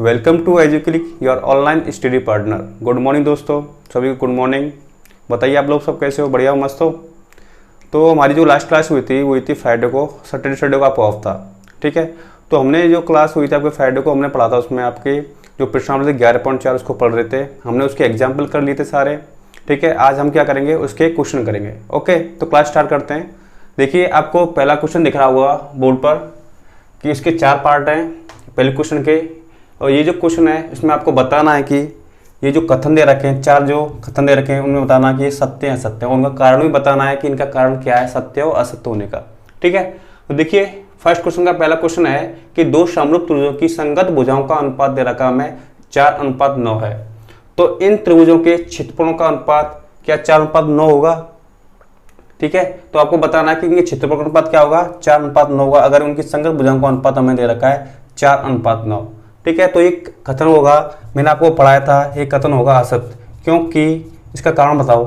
Welcome to Educlick your online study partner. Good morning दोस्तों, सभी को गुड मॉर्निंग। बताइए आप लोग सब कैसे हो? बढ़िया हो, मस्त हो? तो हमारी जो लास्ट क्लास हुई थी फ्राइडे को। सैटरडे को आपको ऑफ था, ठीक है। तो हमने जो क्लास हुई थी आपके फ्राइडे को हमने पढ़ा था, उसमें आपके जो प्रश्नावली 11.4 उसको पढ़ रहे थे। हमने उसके एग्जाम्पल कर लिए थे सारे, ठीक है। आज हम क्या करेंगे, उसके क्वेश्चन करेंगे। ओके, तो क्लास स्टार्ट करते हैं। देखिए, आपको पहला क्वेश्चन दिख रहा होगा बोर्ड पर कि इसके 4 पार्ट हैं पहले क्वेश्चन के। और ये जो क्वेश्चन है इसमें आपको बताना है कि ये जो कथन दे रखे हैं, 4 जो कथन दे रखे हैं, उनमें बताना कि ये सत्य है असत्य है। उनका कारण भी बताना है कि इनका कारण क्या है, सत्य और असत्य होने का, ठीक है। तो देखिए, फर्स्ट क्वेश्चन का पहला क्वेश्चन है कि दो समरूप त्रिभुजों की संगत भुजाओं का अनुपात दे रखा हमें 4:9 है। तो इन त्रिभुजों के क्षेत्रफलों का अनुपात क्या 4:9 होगा? ठीक है, तो आपको बताना है कि इनके क्षेत्रफल का अनुपात क्या होगा, 4:9 होगा। अगर उनकी संगत भुजाओं का अनुपात हमें दे रखा है 4:9, ठीक है। तो एक कथन होगा, मैंने आपको पढ़ाया था, एक कथन होगा असत्य। क्योंकि इसका कारण बताओ।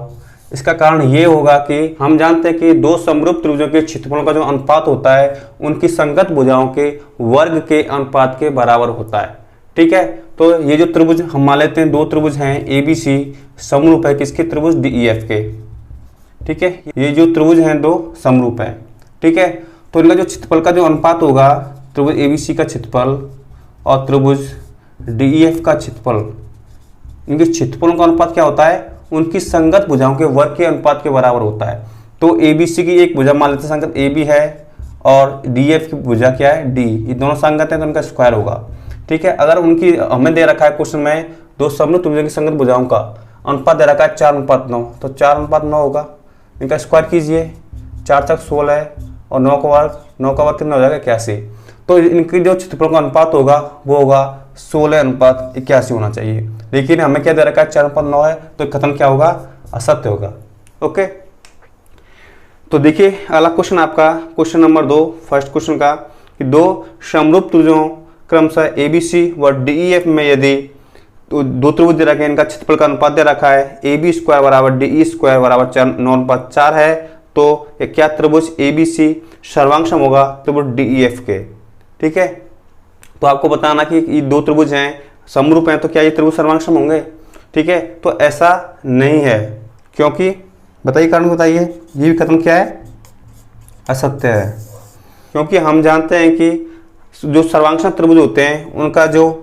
इसका कारण ये होगा कि हम जानते हैं कि दो समरूप त्रिभुजों के क्षेत्रफलों का जो अनुपात होता है उनकी संगत भुजाओं के वर्ग के अनुपात के बराबर होता है, ठीक है। तो ये जो त्रिभुज हम मान लेते हैं, 2 त्रिभुज हैं ABC, समरूप है किसके, त्रिभुज DEF के, ठीक है। ये जो त्रिभुज हैं 2 समरूप हैं, ठीक है। तो इनका जो क्षेत्रफल का जो अनुपात होगा, त्रिभुज ABC का क्षेत्रफल और त्रिभुज DEF का क्षेत्रफल, इनके क्षेत्रफलों का अनुपात क्या होता है, उनकी संगत भुजाओं के वर्ग के अनुपात के बराबर होता है। तो ABC की एक भुजा मान लेते हैं, संगत AB है, और DEF की भुजा क्या है, D। ये दोनों संगत है तो उनका स्क्वायर होगा, ठीक है। अगर उनकी हमें दे रखा है क्वेश्चन में दो समरूप त्रिभुजों की संगत भुजाओं का अनुपात दे रखा है 4:9, तो 4:9 होगा। इनका स्क्वायर कीजिए, 4 × 16 है और 9 का वर्ग कितना हो जाएगा, 81। तो इनकी जो क्षेत्रफल का अनुपात होगा वो होगा 16:81 होना चाहिए। लेकिन हमें क्या दे रखा है, 4:9 है, तो कथन क्या होगा, असत्य होगा। ओके, तो देखिए अगला क्वेश्चन आपका क्वेश्चन नंबर 2, फर्स्ट क्वेश्चन का कि दो समरूप त्रिभुजों क्रमशः ABC व DEF में यदि तो 2 त्रिभुज दे रखे हैं, इनका क्षेत्रफल का अनुपात दे रखा है AB² = DE² = 9:4 है, तो क्या त्रिभुज ABC सर्वांग होगा त्रिभुज DEF के, ठीक है। तो आपको बताना कि ये 2 त्रिभुज हैं, समरूप हैं, तो क्या ये त्रिभुज सर्वांग होंगे, ठीक है। तो ऐसा नहीं है, क्योंकि बताइए कारण बताइए, ये भी कथन क्या है, असत्य है। क्योंकि हम जानते हैं कि जो सर्वांग त्रिभुज होते हैं उनका जो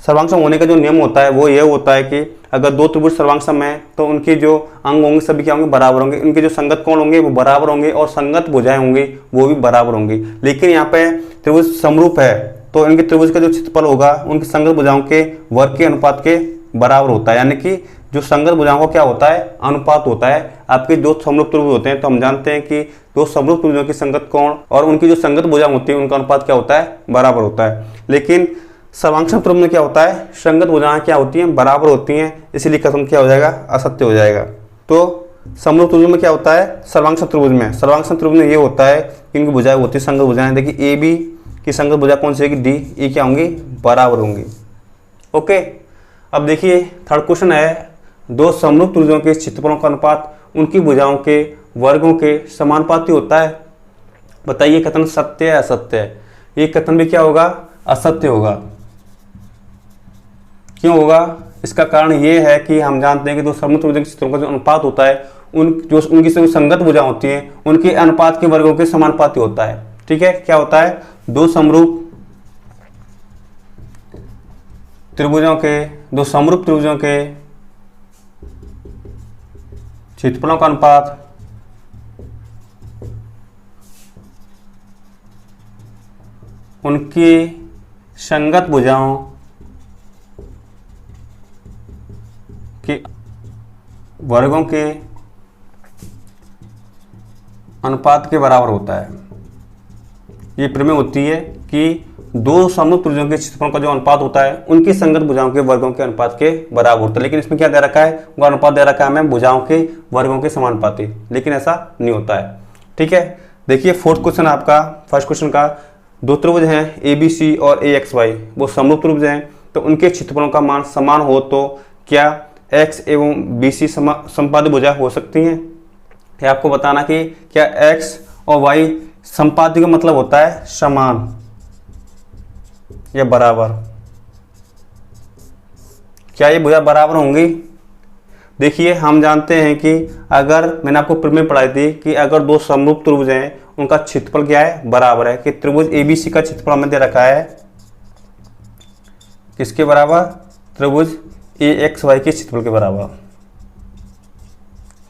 सर्वांग होने का जो नियम होता है वो ये होता है कि अगर 2 त्रिभुज सर्वांग है तो उनके जो अंग होंगे सभी क्या होंगे, बराबर होंगे। उनके जो संगत कोण होंगे वो बराबर होंगे और संगत भुजाएं होंगी वो भी बराबर होंगी। लेकिन यहाँ पे त्रिभुज समरूप है तो इनके त्रिभुज का जो क्षेत्रफल होगा उनकी संगत भुजाओं के वर्ग के अनुपात के बराबर होता है। यानी कि जो संगत भुजाओं का क्या होता है, अनुपात होता है। आपके 2 समरूप त्रिभुज होते हैं तो हम जानते हैं कि 2 समरूप त्रिभुजों की संगत कोण और उनकी जो संगत भुजाएं होती है उनका अनुपात क्या होता है, बराबर होता है। लेकिन सर्वांग त्रिभुज में क्या होता है, संगत भुजाएं क्या होती हैं, बराबर होती हैं, इसलिए कथन क्या हो जाएगा, असत्य हो जाएगा। तो समरूप त्रिभुज में क्या होता है, सर्वांग त्रिभुज में ये होता है कि इनकी भुजाएं होती है, संगत भुजाएं। देखिए AB की संगत भुजा कौन सी होगी, D, ये क्या होंगी, बराबर होंगी। ओके, अब देखिए थर्ड क्वेश्चन है, 2 समरूप त्रिभुजों के क्षेत्रफलों का अनुपात उनकी भुजाओं के वर्गों के समानुपाती होता है। बताइए कथन सत्य है असत्य है? ये कथन भी क्या होगा, असत्य होगा। क्यों होगा? इसका कारण ये है कि हम जानते हैं कि 2 समरूप त्रिभुजों के क्षेत्रफलों का जो अनुपात होता है उनकी जो संगत भुजा होती हैं उनके अनुपात के वर्गों के समानुपाती होता है, ठीक है। क्या होता है, 2 समरूप त्रिभुजों के क्षेत्रफलों का अनुपात उनकी संगत भुजाओं के वर्गों के अनुपात के बराबर होता है। ये प्रमेय होती है कि 2 समरूप त्रिभुजों के क्षेत्रफलों का जो अनुपात होता है उनकी संगत भुजाओं के वर्गों के अनुपात के बराबर होता है। लेकिन इसमें क्या दे रखा है, वो अनुपात दे रखा है हमें भुजाओं के वर्गों के समानुपाती, लेकिन ऐसा नहीं होता है, ठीक है। देखिए फोर्थ क्वेश्चन आपका फर्स्ट क्वेश्चन का, 2 त्रिभुज हैं ABC और AXY, वो समरूप त्रिभुज हैं, तो उनके क्षेत्रफलों का मान समान हो तो क्या X एवं BC संपाद्य भुजा हो सकती हैं। ये आपको बताना कि क्या X और Y संपाद्य का मतलब होता है समान या बराबर, क्या ये भुजा बराबर होंगी? देखिए हम जानते हैं कि अगर मैंने आपको प्रमेय पढ़ाई थी कि अगर दो समरूप त्रिभुज हैं उनका क्षेत्रफल क्या है? बराबर है। कि त्रिभुज ABC का क्षेत्रफल हमें दे रखा है किसके बराबर? त्रिभुज AXY के क्षेत्रफल के बराबर।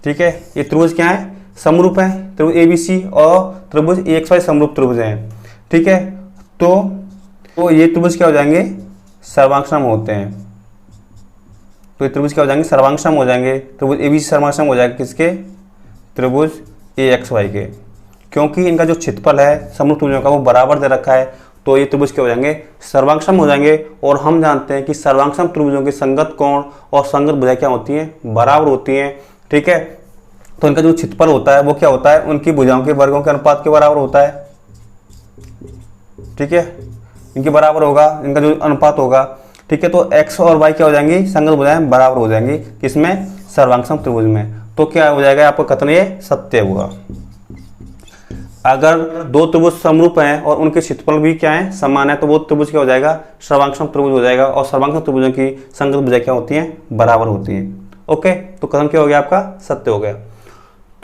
ठीक है, ये त्रिभुज क्या है? समरूप है। त्रिभुज ABC और त्रिभुज AXY समरूप त्रिभुज हैं। ठीक है, तो ये त्रिभुज क्या हो जाएंगे? सर्वांगसम होते हैं। तो ये त्रिभुज क्या हो जाएंगे? सर्वांगसम हो जाएंगे। त्रिभुज ABC सर्वांगसम हो जाएगा किसके? त्रिभुज AXY के, क्योंकि इनका जो क्षेत्रफल है समरूप त्रिभुजों का वो बराबर दे रखा है। तो ये त्रिभुज क्या हो जाएंगे? सर्वांगसम हो जाएंगे। और हम जानते हैं कि सर्वांगसम त्रिभुजों के संगत कोण और संगत भुजाएं क्या होती हैं? बराबर होती हैं। ठीक है, तो इनका जो क्षेत्रफल होता है वो क्या होता है? उनकी भुजाओं के वर्गों के अनुपात के बराबर होता है। ठीक है, इनके बराबर होगा, इनका जो अनुपात होगा। ठीक है, तो x और y क्या हो जाएंगी? संगत भुजाएं बराबर हो जाएंगी किसमें? सर्वांगसम त्रिभुज में। तो क्या हो जाएगा आपका कथन? ये सत्य हुआ। अगर दो त्रिभुज समरूप हैं और उनके क्षेत्रफल भी क्या है? समान है, तो वो त्रिभुज क्या हो जाएगा? सर्वांगसम त्रिभुज हो जाएगा। और सर्वांगसम त्रिभुजों की संगत भुजाएं क्या होती हैं? बराबर होती हैं। ओके, तो कथन क्या हो गया आपका? सत्य हो गया।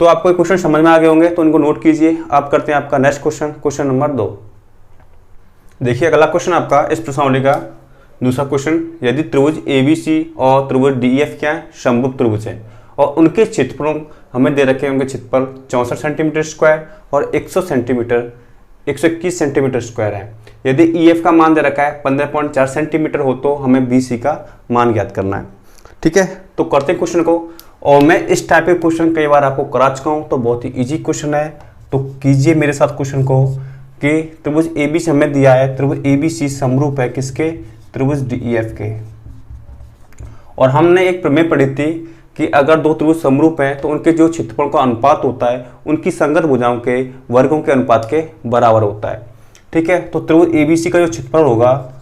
तो आपको क्वेश्चन समझ में आ गए होंगे, तो इनको नोट कीजिए। आप करते हैं आपका नेक्स्ट क्वेश्चन, क्वेश्चन नंबर 2। देखिए अगला क्वेश्चन आपका इस प्रश्नावली का दूसरा क्वेश्चन, यदि त्रिभुज ABC और त्रिभुज DEF क्या है? समरूप त्रिभुज है और उनके क्षेत्रफल हमें दे रखे हैं। उनके क्षेत्रफल 64 सेंटीमीटर स्क्वायर और 121 सेंटीमीटर स्क्वायर है। यदि EF का मान दे रखा है 15.4 सेंटीमीटर हो तो हमें BC का मान ज्ञात करना है। ठीक है, तो करते हैं क्वेश्चन को। और मैं इस टाइप के क्वेश्चन कई बार आपको करा चुका हूँ, तो बहुत ही इजी क्वेश्चन है। तो कीजिए मेरे साथ क्वेश्चन को कि त्रिभुज ABC हमें दिया है, त्रिभुज ABC समरूप है किसके? त्रिभुज DEF के। और हमने एक प्रमेय पढ़ी थी कि अगर दो त्रिभुज समरूप हैं तो उनके जो क्षेत्रफल का अनुपात होता है उनकी संगत भुजाओं के वर्गों के अनुपात के बराबर होता है। ठीक है, तो त्रिभुज ABC का जो क्षेत्रफल होगा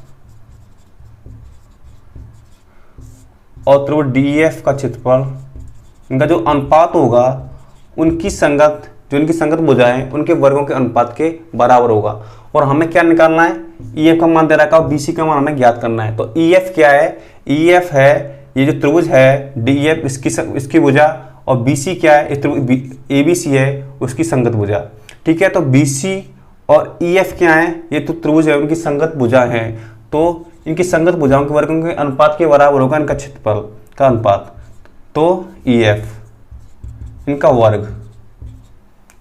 और त्रिभुज DEF का क्षेत्रफल, इनका जो अनुपात होगा उनकी संगत भुजाएं उनके वर्गों के अनुपात के बराबर होगा। और हमें क्या निकालना है? EF का मान दे रखा है, BC का मान हमें ज्ञात करना है। तो EF क्या है? EF है ये जो त्रिभुज है DEF इसकी भुजा, और BC क्या है? ABC है उसकी संगत भुजा। ठीक है, तो BC और EF क्या है? ये तो त्रिभुज है, उनकी संगत भुजा है। तो इनकी संगत भुजाओं के वर्गों के अनुपात के बराबर होगा इनका क्षेत्रफल का अनुपात। तो EF इनका वर्ग,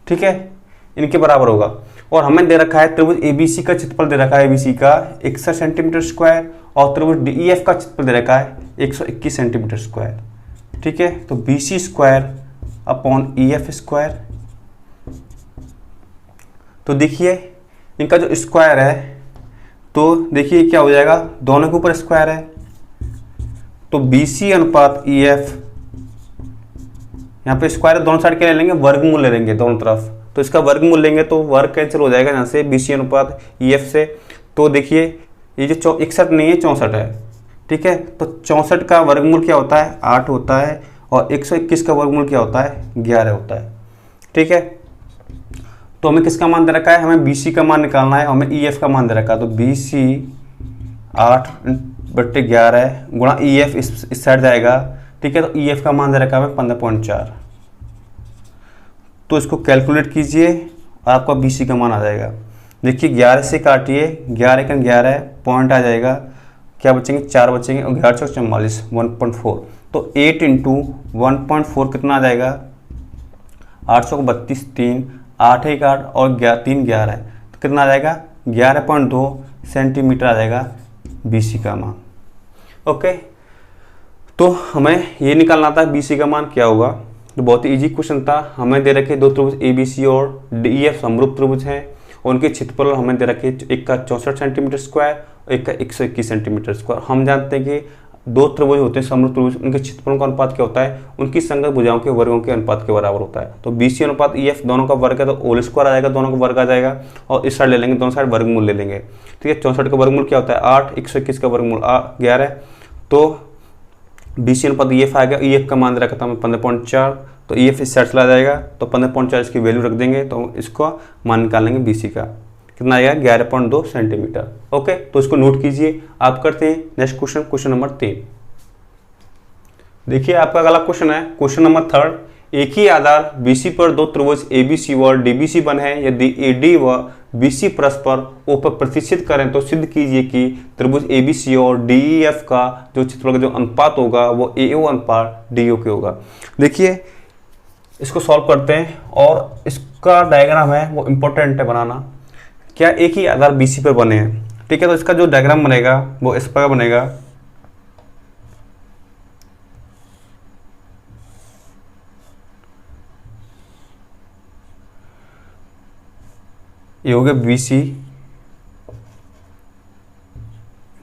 ठीक है, इनके बराबर होगा। और हमें दे रखा है त्रिभुज ABC का क्षेत्रफल दे रखा है ABC का 61 सेंटीमीटर स्क्वायर और त्रिभुज DEF का क्षेत्रफल दे रखा है 121 सेंटीमीटर स्क्वायर। ठीक है, तो BC square upon EF square. तो देखिए इनका जो स्क्वायर है, तो देखिए क्या हो जाएगा? दोनों के ऊपर स्क्वायर है, तो BC अनुपात EF, यहाँ पे स्क्वायर दोनों साइड क्या ले लेंगे? वर्गमूल ले लेंगे दोनों तरफ। तो इसका वर्गमूल लेंगे तो वर्ग कैंसिल हो जाएगा यहाँ से BC अनुपात EF से। तो देखिए ये जो 61 नहीं है 64 है। ठीक है, तो 64 का वर्गमूल क्या होता है? 8 होता है। और 121 का वर्गमूल क्या होता है? 11 होता है। ठीक है, तो हमें किसका मान दे रखा है? हमें BC का मान निकालना है, हमें EF का मान दे रखा है। तो BC 8/11 गुणा EF इस साइड जाएगा। ठीक है, तो EF का मान दे रखा है 15.4। तो इसको कैलकुलेट कीजिए और आपका BC का मान आ जाएगा। देखिए 11 से काटिए, 11 का 11 पॉइंट आ जाएगा, क्या बचेंगे? 4 बचेंगे और 11 × 44 1.4। तो 8 × 1.4 कितना आ जाएगा? 832 3 8 1 8 और 3 11 है, तो कितना आ जाएगा? 11.2 सेंटीमीटर आ जाएगा BC का मान। ओके, तो हमें ये निकालना था BC का मान क्या होगा। तो बहुत ही इजी क्वेश्चन था। हमें दे रखे दो त्रिभुज ABC और DEF समरूप त्रिभुज हैं, उनके क्षेत्रफल हमें दे रखे एक का 64 सेंटीमीटर स्क्वायर और एक का 121 सेंटीमीटर स्क्वायर। हम जानते हैं कि दो त्रिभुज होते हैं समरूप त्रिभुज, उनके क्षेत्रफलों का अनुपात क्या होता है? उनकी संगत भुजाओं के वर्गों के अनुपात के बराबर होता है। तो BC अनुपात EF दोनों का वर्ग है, तो होल स्क्वायर आ जाएगा, दोनों का वर्ग आ जाएगा। और इस साइड ले लेंगे, दोनों साइड वर्गमूल ले लेंगे। ठीक है, 64 का वर्गमूल क्या होता है? 8, 121 का वर्गमूल 11। तो BC अनुपात EF आ गया, EF का मान रखा था हमें 15.4, तो EF इस साइड चला जाएगा, तो 15.4 इसकी वैल्यू रख देंगे, तो इसको मान निकालेंगे BC का, कितना आएगा? 11.2 सेंटीमीटर। ओके, तो इसको नोट कीजिए। आप करते हैं नेक्स्ट क्वेश्चन, क्वेश्चन नंबर 3। देखिए आपका अगला क्वेश्चन है, क्वेश्चन नंबर 3, एक ही आधार BC पर दो त्रिभुज ABC व DBC बने हैं, यदि AD व BC परस्पर O पर प्रतिष्ठित करें तो सिद्ध कीजिए कि त्रिभुज ABC और DEF का जो क्षेत्रफल का जो अनुपात होगा वो AO अनुपात DO के होगा। देखिए इसको सॉल्व करते हैं और इसका डायग्राम है वो इम्पोर्टेंट है बनाना। क्या एक ही आधार BC पर बने हैं, ठीक है, तो इसका जो डायग्राम बनेगा वो इस प्रकार बनेगा। ये हो गया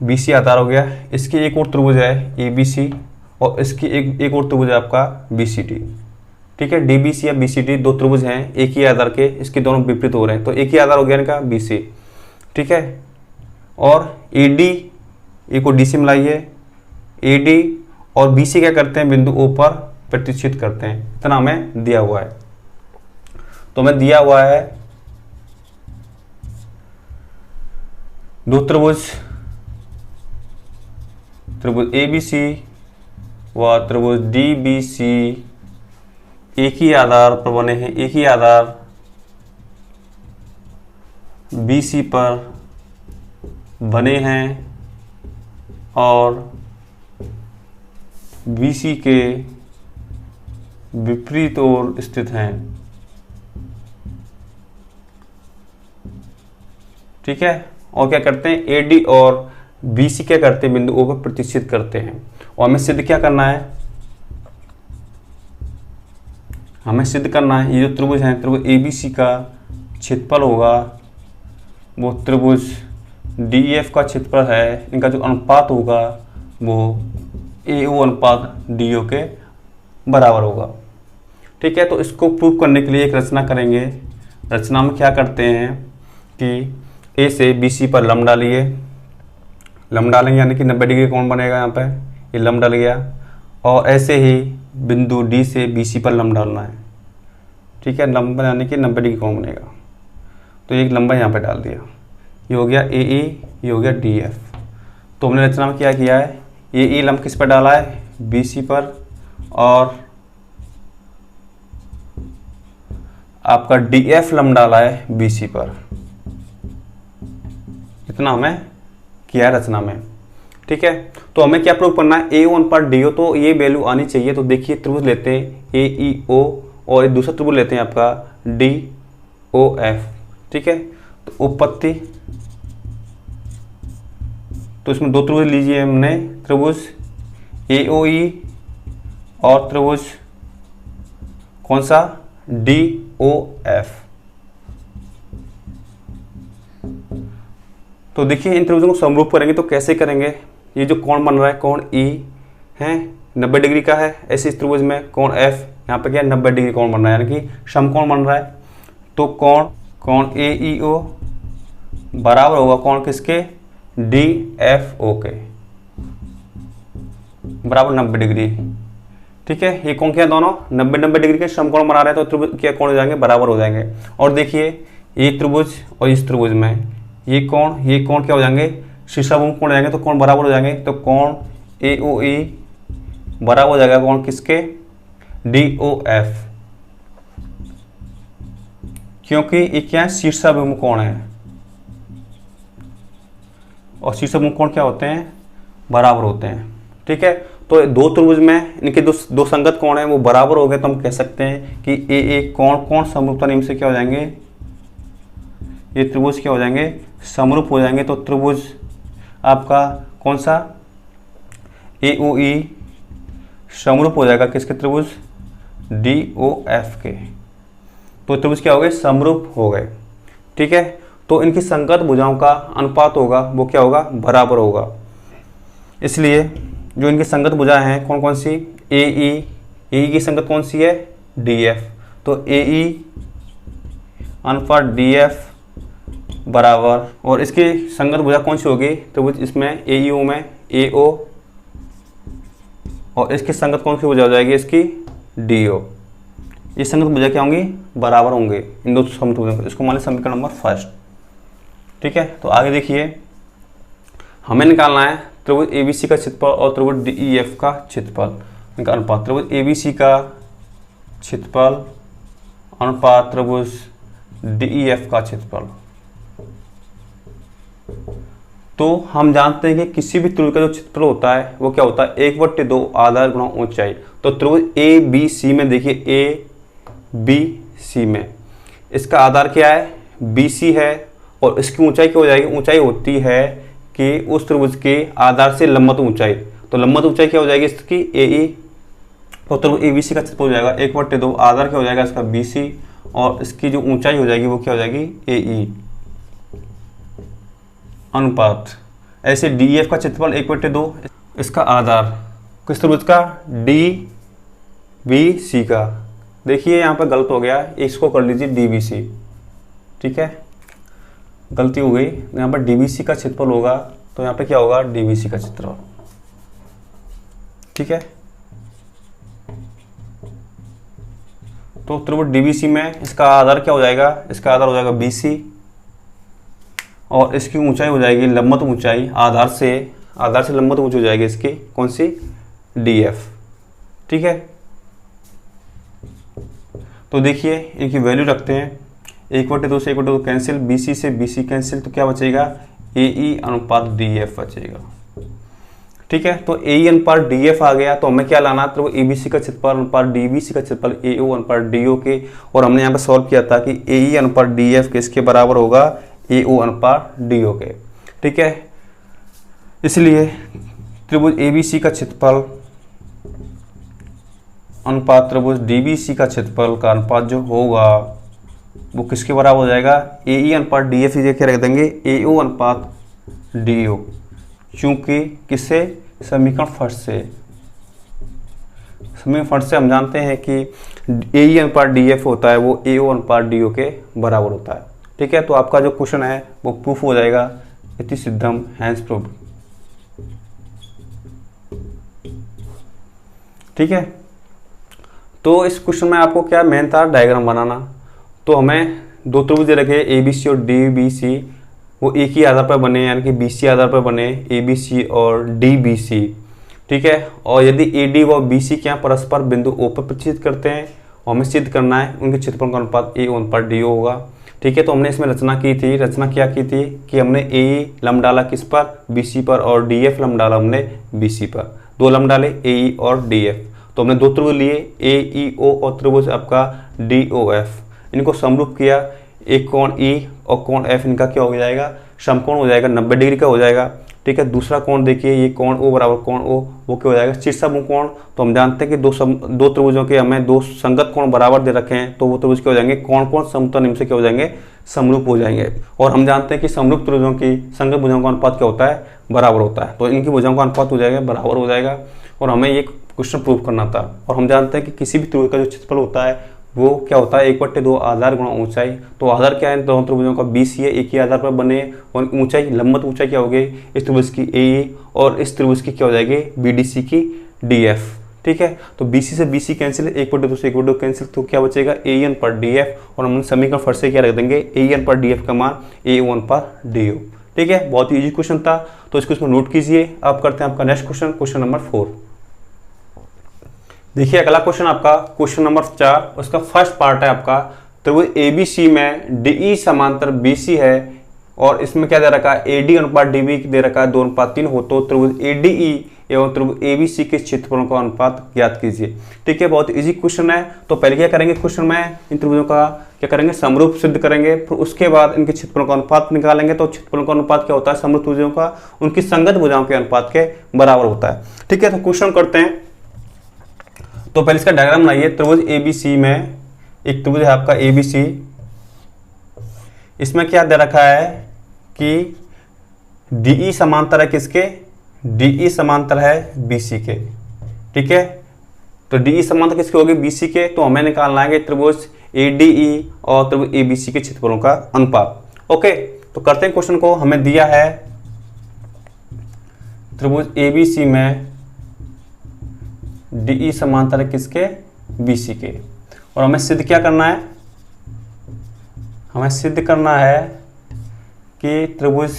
BC आधार हो गया, इसकी एक और त्रिभुज है ABC और इसकी एक और त्रिभुज है आपका BCD, ठीक है। DBC या BCD दो त्रिभुज हैं एक ही आधार के, इसके दोनों विपरीत हो रहे हैं, तो एक ही आधार हो गया इनका BC, ठीक है। और AD को D से मिलाइए, AD और BC क्या करते हैं, बिंदु O पर प्रतिष्ठित करते हैं, इतना हमें दिया हुआ है। तो हमें दिया हुआ है दो त्रिभुज ABC व त्रिभुज DBC एक ही आधार पर बने हैं, एक ही आधार BC पर बने हैं और BC के विपरीत ओर स्थित हैं, ठीक है। और क्या करते हैं, AD और BC क्या करते हैं, बिंदु O पर प्रतिष्ठित करते हैं। और हमें सिद्ध क्या करना है, हमें सिद्ध करना है ये जो त्रिभुज है, त्रिभुज ABC का क्षेत्रफल होगा वो त्रिभुज DEF का क्षेत्रफल है, इनका जो अनुपात होगा वो AO अनुपात DO के बराबर होगा, ठीक है। तो इसको प्रूव करने के लिए एक रचना करेंगे। रचना में क्या करते हैं कि A से BC पर लंब डालिए, लंब डालेंगे यानी कि 90 डिग्री कोण बनेगा, यहाँ पे ये लंब डल गया। और ऐसे ही बिंदु D से BC पर लंब डालना है, ठीक है, लंब यानी कि 90 डिग्री कोण बनेगा। तो एक लंबा यहाँ पे डाल दिया, ये हो गया AE, ये हो गया DF। तो हमने रचना में क्या किया है, AE लंब किस पर डाला है, BC पर, और आपका DF लंब डाला है BC पर, इतना हमें किया है रचना में, ठीक है। तो हमें क्या प्रूव करना है, AO अनुपात DO, तो ये वैल्यू आनी चाहिए। तो देखिए त्रिभुज लेते हैं AEO और दूसरा त्रिभुज लेते हैं आपका DOF, ठीक है। तो उपपत्ति, तो इसमें दो त्रिभुज लीजिए हमने, त्रिभुज AOE और त्रिभुज कौन सा, DOF। तो देखिए इन त्रिभुजों को समरूप करेंगे तो कैसे करेंगे, ये जो कोण बन रहा है कोण E है 90 डिग्री का है, ऐसे इस त्रिभुज में कोण F यहाँ पे क्या 90 डिग्री कोण बन रहा है, यानी कि समकोण बन रहा है। तो कोण AEO बराबर होगा कोण किसके, DFO के, बराबर 90 डिग्री, ठीक है। ये कोण क्या, दोनों 90 डिग्री के समकोण बना रहे हैं, तो त्रिभुज क्या कोण हो जाएंगे, बराबर हो जाएंगे। और देखिए ये त्रिभुज और इस त्रिभुज में ये कोण क्या हो जाएंगे, शीर्षाभिमुख कोण हो जाएंगे, तो कोण बराबर हो जाएंगे। तो कोण AOE बराबर हो जाएगा कोण किसके, DOF, क्योंकि ये क्या है, शीर्षाभिमुख कोण है और शीर्षाभिमुख कोण क्या होते हैं, बराबर होते हैं, ठीक है। तो दो त्रिभुज में इनके दो संगत कोण हैं वो बराबर हो गए, तो हम कह सकते हैं कि एक कोण समरूपता नियम से क्या हो जाएंगे, ये त्रिभुज क्या हो जाएंगे, समरूप हो जाएंगे। तो त्रिभुज आपका कौन सा, AOE समरूप हो जाएगा किसके, त्रिभुज DOF के। तो त्रिभुज क्या हो गए, समरूप हो गए, ठीक है। तो इनकी संगत भुजाओं का अनुपात होगा वो क्या होगा, बराबर होगा। इसलिए जो इनकी संगत भुजाएं हैं कौन कौन सी, AE की संगत कौन सी है, DF। तो AE अनुपात DF बराबर, और इसकी संगत भुजा कौन सी होगी, त्रिभुज इसमें AEO में AO, और इसकी संगत कौन सी भुजा हो जाएगी, इसकी DO। ये संगत भुजा क्या होंगी, बराबर होंगे इन दो समरूप भुजाओं। इसको मान लीजिए समीकरण नंबर 1, ठीक है। तो आगे देखिए हमें निकालना है त्रिभुज ABC का क्षेत्रफल और त्रिभुज DEF का क्षेत्रफल। इनका अनुपात, त्रिभुज ABC का क्षेत्रफल अनुपात त्रिभुज DEF का क्षेत्रफल। तो हम जानते हैं कि किसी भी त्रिभुज का जो क्षेत्रफल होता है वो क्या होता है, 1/2 आधार गुणा ऊंचाई। तो त्रिभुज ABC में देखिए, ABC में इसका आधार क्या है, BC है, और इसकी ऊंचाई क्या हो जाएगी, ऊंचाई होती है कि उस त्रिभुज के आधार से लंबवत ऊंचाई। तो लंबवत ऊंचाई क्या हो जाएगी इसकी, AE। तो त्रिभुज ABC का क्षेत्रफल हो जाएगा 1/2, आधार क्या हो जाएगा इसका BC, और इसकी जो ऊंचाई हो जाएगी वो क्या हो जाएगी AE अनुपात। ऐसे DEF का क्षेत्रफल 1/2, इसका आधार किस त्रिभुज का, DBC का। देखिए यहाँ पर गलत हो गया, इसको कर लीजिए DBC, ठीक है, गलती हो गई। यहाँ पर DBC का क्षेत्रफल होगा, तो यहाँ पे क्या होगा, DBC का क्षेत्रफल, ठीक है। तो त्रिभुज DBC में इसका आधार क्या हो जाएगा, इसका आधार हो जाएगा BC, और इसकी ऊंचाई हो जाएगी लंबवत ऊंचाई, आधार से लंबवत ऊंचाई हो जाएगी इसकी, कौन सी, DF, ठीक है। तो देखिए इनकी वैल्यू रखते हैं, 1/2 से 1/2 कैंसिल, BC से BC कैंसिल, तो क्या बचेगा, AE अनुपात DF बचेगा, ठीक है। तो AE अनुपात DF आ गया, तो हमें क्या लाना, तो ABC का क्षेत्रफल अनुपात DBC का क्षेत्रफल AO अनुपात DO के, और हमने यहाँ पर सॉल्व किया था कि AE अनुपात DF किसके बराबर होगा, AO अनुपात DO के, ठीक है। इसलिए त्रिभुज ABC का क्षेत्रफल अनुपात त्रिभुज DBC का क्षेत्रफल का अनुपात जो होगा वो किसके बराबर हो जाएगा, AE अनुपात DF क्या रख देंगे, AO अनुपात DO, चूंकि किससे, समीकरण फर्स्ट से हम जानते हैं कि AE अनुपात DF होता है वो AO अनुपात DO के बराबर होता है, ठीक है। तो आपका जो क्वेश्चन है वो प्रूफ हो जाएगा, इति सिद्धम हैंस प्रूफ, ठीक है। तो इस क्वेश्चन में आपको क्या मेन था, डायग्राम बनाना। तो हमें दो त्रिभुज रखे ABC और DBC, वो एक ही आधार पर बने, यानी कि BC आधार पर बने, ABC और DBC, ठीक है। और यदि AD व BC क्या परस्पर बिंदु O पर प्रतिष्ठित करते हैं, और हमें सिद्ध करना है उनके क्षेत्रफल का अनुपात AO अनुपात DO होगा, ठीक है। तो हमने इसमें रचना की थी, रचना क्या की थी कि हमने AE लम्ब डाला किस पर, BC पर, और DF लम्ब डाला हमने BC पर, दो लम्ब डाले AE और DF। तो हमने दो त्रिभुज लिए AEO और त्रिभुज आपका DOF, इनको समरूप किया, एक कोण E और कोण F इनका क्या हो जाएगा, समकोण हो जाएगा, 90 डिग्री का हो जाएगा, ठीक है। दूसरा कोण देखिए, ये कोण O बराबर कोण O, वो क्या हो जाएगा, शीर्षसमूह कोण। तो हम जानते हैं कि दो त्रिभुजों के हमें दो संगत कोण बराबर दे रखे हैं, तो वो त्रिभुज क्या हो जाएंगे, कोण समतल निम्न से क्या हो जाएंगे, समरूप हो जाएंगे। और हम जानते हैं कि समरूप त्रिभुजों की संगत भुजाओं का अनुपात क्या होता है, बराबर होता है। तो इनकी भुजाओं का अनुपात हो जाएगा, बराबर हो जाएगा, और हमें ये क्वेश्चन प्रूव करना था। और हम जानते हैं कि किसी भी त्रिभुज का जो क्षेत्रफल होता है वो क्या होता है, 1/2 आधार गुणा ऊंचाई। तो आधार क्या है, दोनों त्रिभुजों का BC है, एक ही आधार पर बने, और ऊंचाई लंबवत ऊंचाई क्या होगी, इस त्रिभुज की AE, और इस त्रिभुज की क्या हो जाएगी, BDC की DF, ठीक है। तो BC से BC कैंसिल, 1/2 से 1/2 कैंसिल, तो क्या बचेगा, AE अनुपात DF, और हम समीकरण फर्स्ट से क्या रख देंगे, AE अनुपात DF का मान AO अनुपात DO, ठीक है। बहुत ही ईजी क्वेश्चन था, तो इसको इसमें नोट कीजिए। अब करते हैं आपका नेक्स्ट क्वेश्चन, क्वेश्चन नंबर 4। देखिए अगला क्वेश्चन आपका क्वेश्चन नंबर 4, उसका फर्स्ट पार्ट है आपका, त्रिभुज ABC में DE समांतर BC है, और इसमें क्या दे रखा है, AD अनुपात DB दे रखा है 2:3 हो, तो त्रिभुज ADE एवं त्रिभुज ABC के क्षेत्रफलों का अनुपात ज्ञात कीजिए, ठीक है। बहुत इजी क्वेश्चन है। तो पहले क्या करेंगे, क्वेश्चन में इन त्रिभुजों का क्या करेंगे, समरूप सिद्ध करेंगे, फिर उसके बाद इनके क्षेत्रफलों का अनुपात निकालेंगे। तो क्षेत्रफलों का अनुपात क्या होता है, समरूप त्रिभुजों का उनकी संगत भुजाओं के अनुपात के बराबर होता है, ठीक है। तो क्वेश्चन करते हैं। तो पहले इसका डायग्राम बनाइए। त्रिभुज ABC में एक त्रिभुज है आपका ABC, इसमें क्या दे रखा है कि DE समांतर है किसके, DE समांतर है BC के, ठीक है। तो DE समांतर किसके होगी, BC के। तो हमें निकालना है त्रिभुज ADE और त्रिभुज ABC के क्षेत्रफलों का अनुपात। ओके, तो करते हैं क्वेश्चन को। हमें दिया है त्रिभुज ABC में DE समांतर है किसके, BC के, और हमें सिद्ध क्या करना है, हमें सिद्ध करना है कि त्रिभुज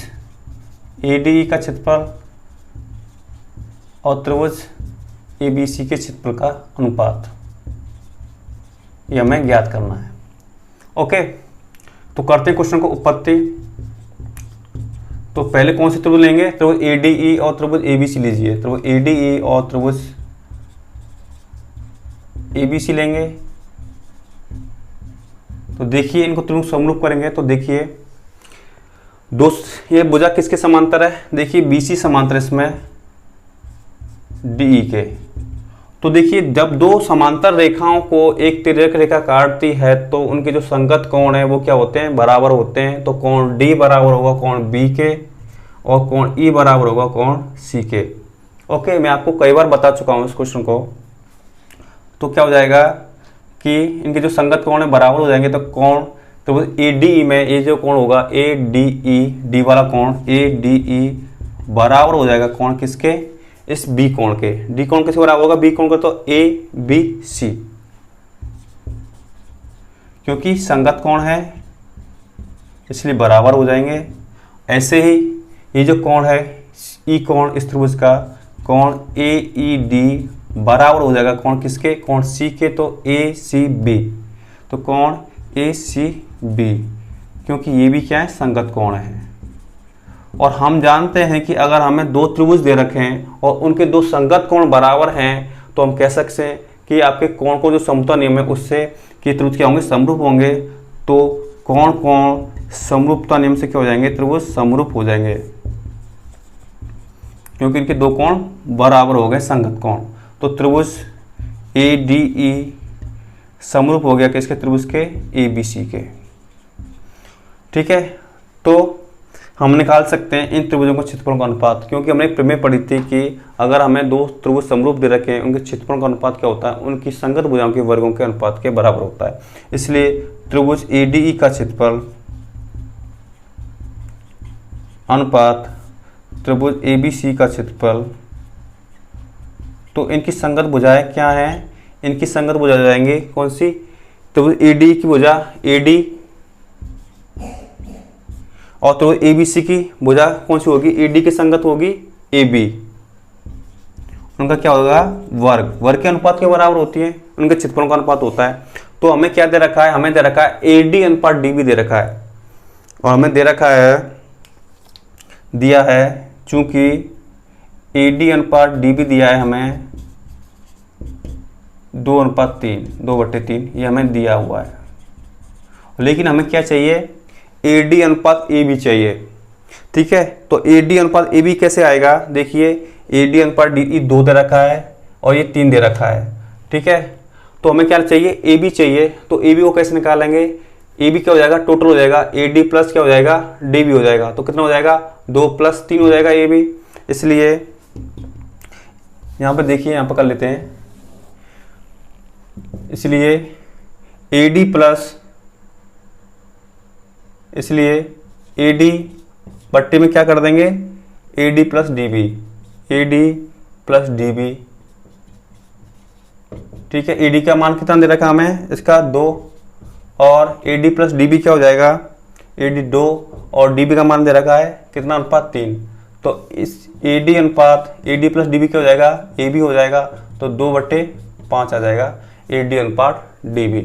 ADE का क्षेत्रफल और त्रिभुज ए बी सी के क्षेत्रफल का अनुपात, ये हमें ज्ञात करना है। ओके, तो करते हैं क्वेश्चन को उत्पत्ति। तो पहले कौन से त्रिभुज लेंगे? त्रिभुज ADE और त्रिभुज ABC लीजिए। त्रिभुज ADE और त्रिभुज ABC लेंगे। तो देखिए इनको त्रिभुज समरूप करेंगे तो देखिए ये भुजा किसके समांतर है? देखिए BC समांतर इसमें DE के। तो देखिए जब दो समांतर रेखाओं को एक तिर्यक रेखा काटती है तो उनके जो संगत कोण है वो क्या होते हैं? बराबर होते हैं। तो कोण D बराबर होगा कोण B के और कोण E बराबर होगा कोण C के। ओके, मैं आपको कई बार बता चुका हूँ इस क्वेश्चन को। तो क्या हो जाएगा कि इनके जो संगत कोण है बराबर हो जाएंगे। तो कोण तो ADE में ये जो कोण होगा ADE, D वाला कोण ADE बराबर हो जाएगा कोण किसके? इस B कोण के। D कोण किसके बराबर होगा? B कोण का, तो ABC, क्योंकि संगत कोण है इसलिए बराबर हो जाएंगे। ऐसे ही ये जो कोण है E कोण इस त्रिभुज का, कोण AED बराबर हो जाएगा कोण किसके? कोण C के। तो ACB, तो कोण ACB, क्योंकि ये भी क्या है? संगत कोण है। और हम जानते हैं कि अगर हमें दो त्रिभुज दे रखे हैं और उनके दो संगत कोण बराबर हैं तो हम कह सकते हैं कि आपके कोण को जो समता नियम है उससे कि त्रिभुज क्या होंगे? समरूप होंगे। तो कोण समरूपता नियम से क्या हो जाएंगे? त्रिभुज समरूप हो जाएंगे, क्योंकि इनके दो कोण बराबर हो गए संगत कोण। तो त्रिभुज ADE समरूप हो गया किसके? त्रिभुज के ABC के। ठीक है, तो हम निकाल सकते हैं इन त्रिभुजों का क्षेत्रफल का अनुपात, क्योंकि हमने एक प्रमेय पढ़ी थी कि अगर हमें दो त्रिभुज समरूप दे रखे हैं उनके क्षेत्रफल का अनुपात क्या होता है? उनकी संगत भुजाओं के वर्गों के अनुपात के बराबर होता है। इसलिए त्रिभुज ADE का क्षेत्रफल अनुपात त्रिभुज ABC का क्षेत्रफल, तो इनकी संगत भुजाएं क्या हैं? इनकी संगत भुजा जाएंगे कौन सी? त्रिभुज ADE की भुजा AD और त्रिभुज ABC की भुजा कौन सी होगी? AD की संगत होगी AB। उनका क्या होगा? वर्ग। वर्ग के अनुपात के बराबर होती है, उनके क्षेत्रफल का अनुपात होता है। तो हमें क्या दे रखा है? हमें दे रखा है AD अनुपात DB दे रखा है, और हमें दे रखा है दिया है चूंकि AD अनुपात DB दिया है हमें 2:3, 2/3, ये हमें दिया हुआ है। लेकिन हमें क्या चाहिए? AD अनुपात AB चाहिए। ठीक है, तो AD अनुपात AB कैसे आएगा? देखिए AD अनुपात DE 2 दे रखा है और ये 3 दे रखा है। ठीक है, तो हमें क्या चाहिए? AB चाहिए। तो AB को कैसे निकालेंगे? AB क्या हो जाएगा? टोटल हो जाएगा AD प्लस क्या हो जाएगा? DB हो जाएगा। तो कितना हो जाएगा? 2 + 3 हो जाएगा AB। इसलिए यहाँ पर देखिए, यहाँ पर कर लेते हैं। इसलिए AD प्लस, इसलिए AD पट्टी में क्या कर देंगे? AD plus DB, AD plus DB। ठीक है, AD का मान कितना दे रखा हमें? इसका 2, और AD प्लस DB क्या हो जाएगा? AD 2 और DB का मान दे रखा है कितना? अनुपात 3। तो इस AD अनुपात AD प्लस DB क्या हो जाएगा? AB हो जाएगा। तो 2/5 आ जाएगा AD अनुपात DB।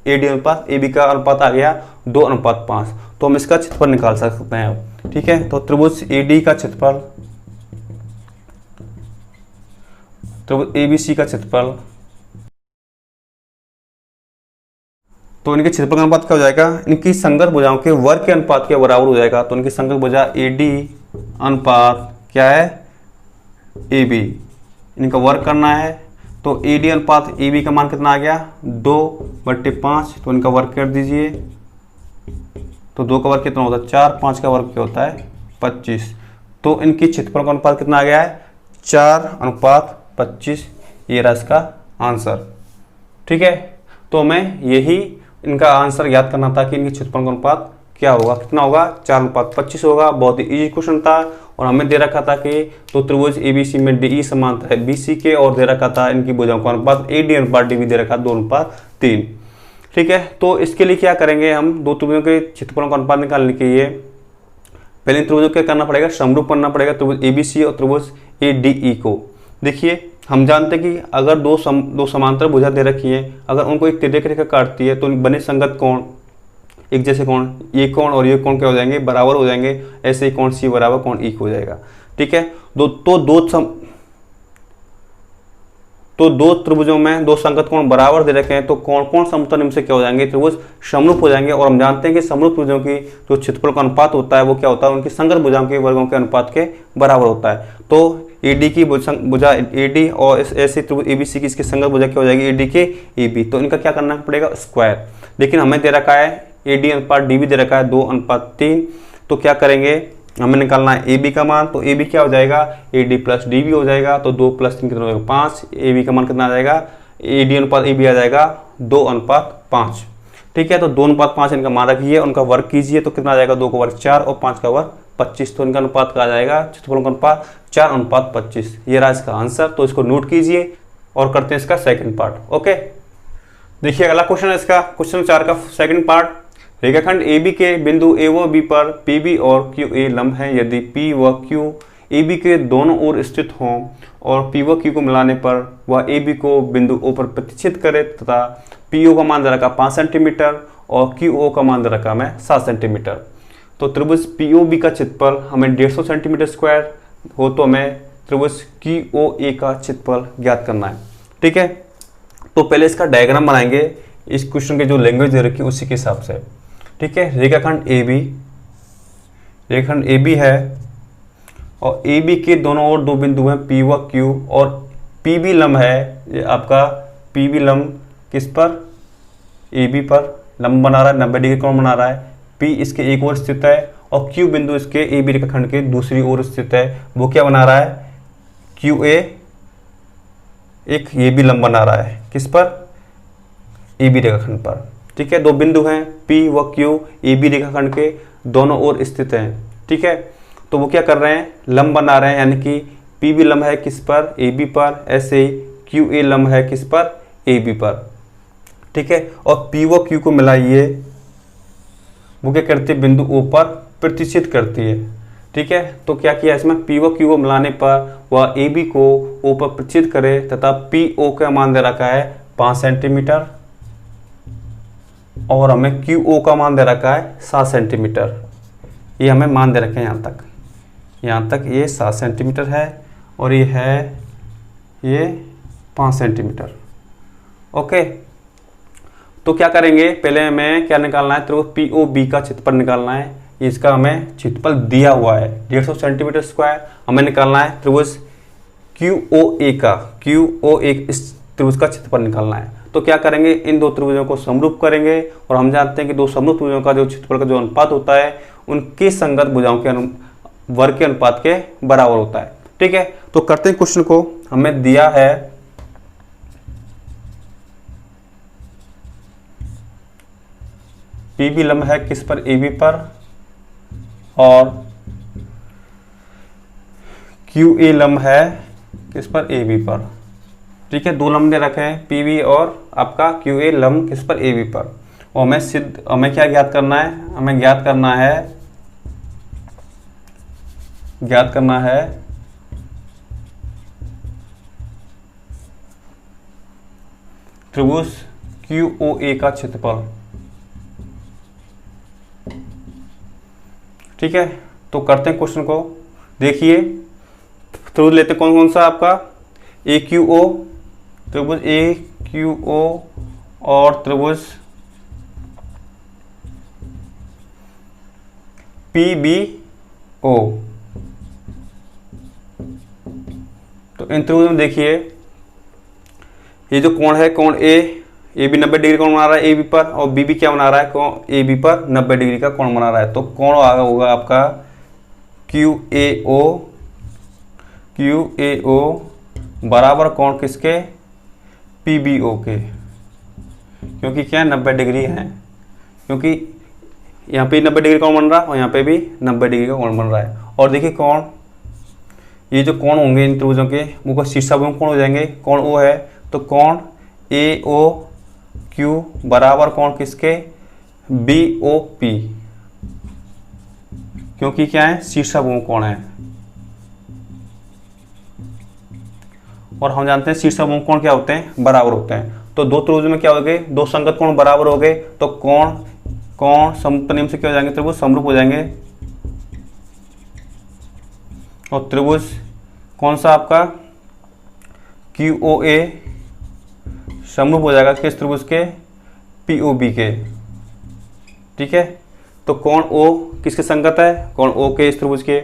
AD अनुपात AB का अनुपात आ गया 2:5। तो हम इसका क्षेत्रफल निकाल सकते हैं। ठीक है, तो त्रिभुज AD का क्षेत्रफल, त्रिभुज ABC का क्षेत्रफल, तो इनके क्षेत्रफल का अनुपात क्या हो जाएगा? इनकी संगत भुजाओं के वर्ग के अनुपात के बराबर हो जाएगा। तो इनकी संगत भुजा AD अनुपात क्या है? AB, इनका वर्ग करना है। तो AD अनुपात AB का मान कितना आ गया? 2/5। तो इनका वर्ग कर दीजिए। तो 2 का वर्ग कितना होता है? 4। 5 का वर्ग क्या होता है? 25। तो इनकी क्षेत्रफल का अनुपात कितना आ गया है? 4:25। ये रहा इसका आंसर। ठीक है, तो हमें यही इनका आंसर ज्ञात करना था कि इनके क्षेत्रफल का अनुपात क्या होगा, कितना होगा? 4:25 होगा। बहुत ही इजी क्वेश्चन था, और हमें दे रखा था कि तो त्रिभुज ABC में DE समांतर है BC के, और दे रखा था इनकी भुजाओं का अनुपात AD अनुपात DB दे रखा 2:3। ठीक है, तो इसके लिए क्या करेंगे? हम दो त्रिभुजों के क्षेत्रफलों का अनुपात निकालने के लिए पहले त्रिभुजों क्या करना पड़ेगा? समरूप करना पड़ेगा, त्रिभुज ABC और त्रिभुज ADE को। देखिए हम जानते हैं कि अगर दो समांतर भुजा दे रखी है, अगर उनको एक तिर्यक रेखा काटती है तो बने संगत कोण, एक जैसे कोण, ये कोण और ये कोण क्या हो जाएंगे, बराबर हो जाएंगे। ऐसे ही कोण सी बराबर कोण ई हो जाएगा। ठीक है, तो दो त्रिभुजों में दो संगत कोण बराबर दे रखे हैं, तो कोण कोण समतल निम्न से क्या हो जाएंगे, त्रिभुज समरूप हो जाएंगे। और हम जानते हैं कि समरूप त्रिभुजों की जो क्षेत्रफल का अनुपात होता है वो क्या होता है, उनकी संगत भुजाओं के वर्गों के अनुपात के बराबर होता है। तो AD की भुजा AD और ऐसे त्रिभुज ABC की इसकी संगत भुजा क्या हो जाएगी, AD के AB। तो इनका क्या करना पड़ेगा, स्क्वायर। लेकिन हमें दे रखा है AD अनुपात DB दे रखा है 2:3। तो क्या करेंगे, हमें निकालना है AB का मान। तो AB क्या हो जाएगा, AD प्लस DB हो जाएगा। तो 2 + 3 कितना हो जाएगा, 5। AB का मान कितना आ जाएगा, AD अनुपात AB आ जाएगा 2:5। ठीक है, तो 2:5 इनका मान रखिए, उनका वर्ग कीजिए तो कितना आ जाएगा, 2 का वर्ग 4 और 5 का वर्ग 25। तो इनका अनुपात का आ जाएगा, क्षेत्रफल का अनुपात 4:25। ये रहा इसका आंसर। तो इसको नोट कीजिए और करते हैं इसका सेकंड पार्ट। ओके, देखिए अगला क्वेश्चन है इसका, क्वेश्चन 4 का सेकंड पार्ट। रेखाखंड AB के बिंदु A व B पर PB और QA लंब हैं। यदि P व Q AB के दोनों ओर स्थित हों और P व Q को मिलाने पर वह AB को बिंदु O पर प्रतिच्छेद करे तथा PO का मान दे रखा 5 सेंटीमीटर और QO का मान दे रखा मैं 7 सेंटीमीटर। तो त्रिभुज POB का क्षेत्रफल हमें 150 सेंटीमीटर स्क्वायर हो, तो हमें त्रिभुज QOA का क्षेत्रफल ज्ञात करना है। ठीक है, तो पहले इसका डायग्राम बनाएंगे इस क्वेश्चन के जो लैंग्वेज दे रखी है उसी के हिसाब से। ठीक है, रेखाखंड AB है और AB के दोनों ओर दो बिंदु हैं P व Q और PB लंब है। ये आपका PB लंब किस पर, AB पर लंब बना रहा है, 90 डिग्री कोण बना रहा है। P इसके एक ओर स्थित है और Q बिंदु इसके AB रेखाखंड के दूसरी ओर स्थित है। वो क्या बना रहा है, QA एक ये भी लंब बना रहा है, किस पर, AB रेखाखंड पर। ठीक है, दो बिंदु हैं P व Q AB रेखाखंड के दोनों ओर स्थित हैं। ठीक है, तो वो क्या कर रहे हैं, लंब बना रहे हैं, यानी कि PB लंब है किस पर, AB पर। ऐसे ही QA लंब है किस पर, AB पर। ठीक है, और P व Q को मिलाइए, वो क्या करती है, बिंदु O पर प्रतिच्छेद करती है। ठीक है, तो क्या किया इसमें, P व Q को मिलाने पर वह AB को O पर प्रतिच्छेद करे तथा PO का मान दे रखा है 5 सेंटीमीटर और हमें QO का मान दे रखा है 7 सेंटीमीटर। ये हमें मान दे रखे हैं यहाँ तक ये 7 सेंटीमीटर है और ये है ये 5 सेंटीमीटर। ओके, तो क्या करेंगे, पहले हमें क्या निकालना है, त्रिभुज POB का क्षेत्रफल निकालना है। इसका हमें क्षेत्रफल दिया हुआ है 150 सेंटीमीटर स्क्वायर। हमें निकालना है त्रिभुज QOA इस त्रिभुज का क्षेत्रफल निकालना है। तो क्या करेंगे, इन दो त्रिभुजों को समरूप करेंगे और हम जानते हैं कि दो समरूप त्रिभुजों का जो क्षेत्रफल का जो अनुपात होता है उनके संगत भुजाओं के वर्ग के अनुपात के बराबर होता है। ठीक है, तो करते हैं क्वेश्चन को। हमें दिया है PB लंब है किस पर, AB पर, और QA लंब है किस पर, AB पर। ठीक है, दो लंब दे रखे हैं PB और आपका QA लंब किस पर, AB पर। और हमें क्या ज्ञात करना है, हमें ज्ञात करना है त्रिभुज QOA का क्षेत्रफल। ठीक है, तो करते हैं क्वेश्चन को। देखिए त्रिभुज लेते कौन कौन सा, आपका AQO, त्रिभुज AQO और त्रिभुज PBO। तो इन त्रिभुजों में देखिए ये जो कोण है, कोण AB 90 डिग्री कोण बना रहा है AB पर और BB क्या बना रहा है, कोण AB पर 90 डिग्री का कोण बना रहा है। तो कोण होगा आपका QAO बराबर कोण किसके, PBO के, क्योंकि क्या 90 डिग्री है, क्योंकि यहाँ पे 90 डिग्री कोण बन रहा है और यहाँ पे भी 90 डिग्री का कोण बन रहा है। और देखिए कोण, ये जो कोण होंगे इन त्रिभुजों के वो शीर्षाभिमुख कोण हो जाएंगे। कोण O है तो कोण AOQ बराबर कोण किसके, BOP, क्योंकि क्या है, शीर्षाभिमुख कोण है। और हम जानते हैं शीर्ष समूह कोण क्या होते हैं, बराबर होते हैं। तो दो त्रिभुज में क्या हो गए, दो संगत कोण बराबर हो गए, तो कोण समरूप नियम से क्या हो जाएंगे, त्रिभुज समरूप हो जाएंगे। और त्रिभुज कौन सा आपका QOA समरूप हो जाएगा किस त्रिभुज के, POB के। ठीक है, तो कोण O किसके संगत है, कोण O के इस त्रिभुज के।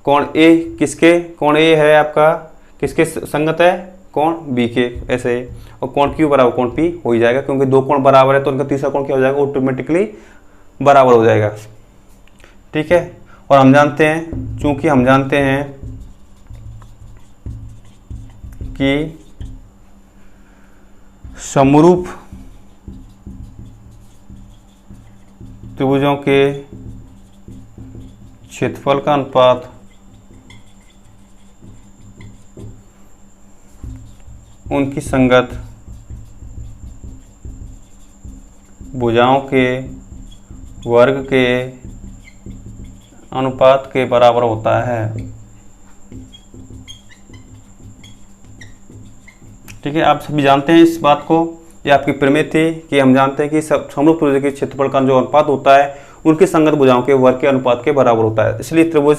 कोण A किसके, कोण A है आपका किसके संगत है, कोण B के, ऐसे। और कोण Q बराबर कोण P हो ही जाएगा, क्योंकि दो कोण बराबर है तो उनका तीसरा कोण क्या हो जाएगा, ऑटोमेटिकली बराबर हो जाएगा। ठीक है, और हम जानते हैं, चूंकि हम जानते हैं कि समरूप त्रिभुजों के क्षेत्रफल का अनुपात उनकी संगत भुजाओं के वर्ग के अनुपात के बराबर होता है। ठीक है, आप सभी जानते हैं इस बात को, ये आपकी प्रमेय थी कि हम जानते हैं कि समरूप त्रिभुज के क्षेत्रफल का जो अनुपात होता है उनकी संगत भुजाओं के वर्ग के अनुपात के बराबर होता है। इसलिए त्रिभुज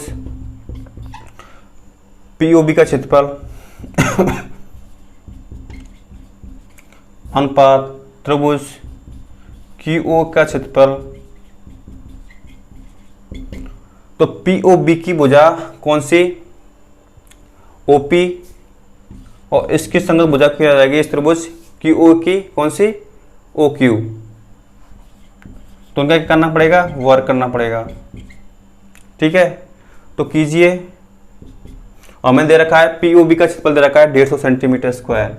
POB का क्षेत्रफल अनुपात त्रिभुज QO का क्षेत्रफल, तो POB की भुजा कौन सी, OP, और इसकी संगत भुजा क्या आ जाएगी इस त्रिभुज QO की, कौन सी, OQ। तो उनका क्या करना पड़ेगा, वर्ग करना पड़ेगा। ठीक है, तो कीजिए, और हमें दे रखा है POB का क्षेत्रफल दे रखा है 150 सेंटीमीटर स्क्वायर,